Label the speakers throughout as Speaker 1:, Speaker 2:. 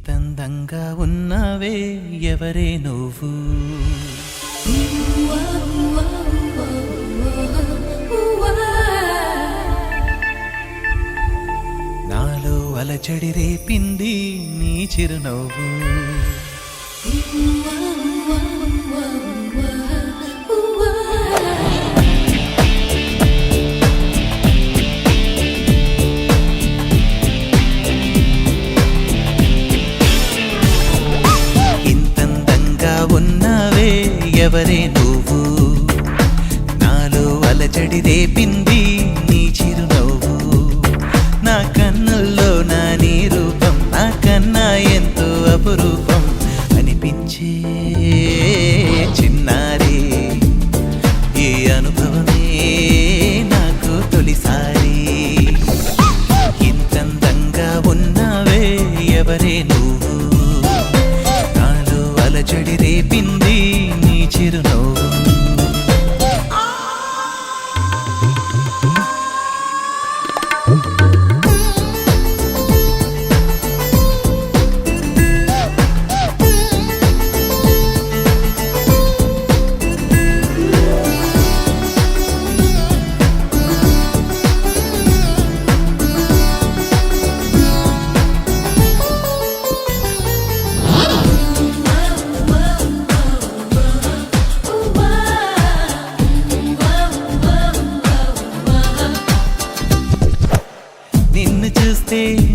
Speaker 1: ఇంతందంగా ఉన్నావే ఎవరే నువ్వు నాలో అలచడి రేపింది నీ చిరునవ్వు ఉన్నావే ఎవరే నువ్వు నాలో అలజడి రేపింది నీ చిరునవ్వు నా కన్నుల్లో నా నీ రూపం నా కన్నా ఎంతో అపురూపం అనిపించే చిన్నారి ఈ అనుభవమే నాకు తొలిసారి ఇంతందంగా ఉన్నావే ఎవరే నువ్వు అలజడి రేపింది నీ చిరునవ్వు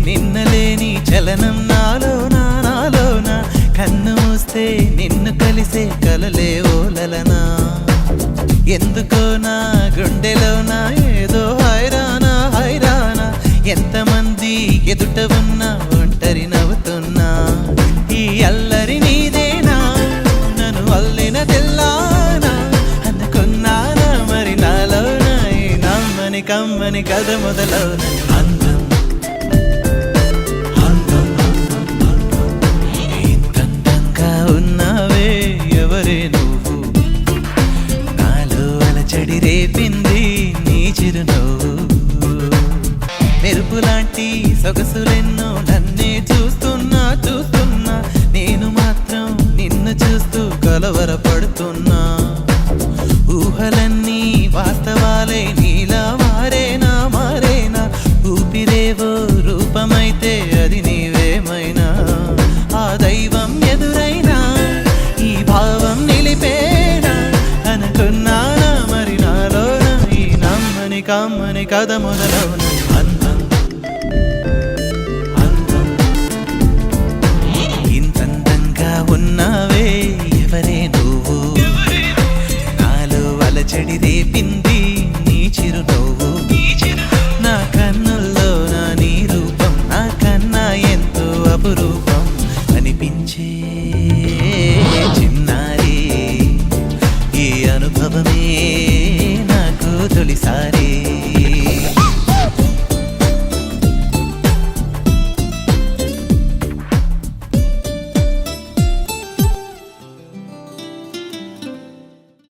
Speaker 1: నిన్నలేని చలనం నాలోన కన్ను మూస్తే నిన్ను కలిసే కలలే ఓలలనా ఎందుకో నా గుండెలోనా ఏదో హైరానా ఎంతమంది ఎదుట ఉన్నా ఒంటరి నవ్వుతున్నా ఈ అల్లరి నీదేనా నన్ను అల్లిన తెల్లానా అనుకున్నానా మరి నాలోనా ఈ నమ్మని కమ్మని కథ మొదలవున ఉన్నావే ఎవరే నువ్వు నాలో అలచడి రేపింది నీ చిరునవ్వు మెరుపులాంటి సొగసులెన్నో నన్నే చూస్తున్నా నేను మాత్రం నిన్ను చూస్తూ కలవరపడుతున్నా ఊహలన్నీ వాస్తవాలే నీలా మారేనా ఊపిరేవో రూపమైతే అది నీవేమైనా ఆ దైవం ఎదురైనా ఈ భావం నిలిపేనా అనుకున్నానా మరి నాలోన ఈ నమ్మని కమ్మని కథ మొదలవున ఇంతందంగా ఉన్నావే ఎవరే నువ్వు నాలో అలచడి రేపింది నీ చిరునవ్వు నా కన్నుల్లో నా నీ రూపం నా కన్నా ఎంతో అపురూపం అనిపించే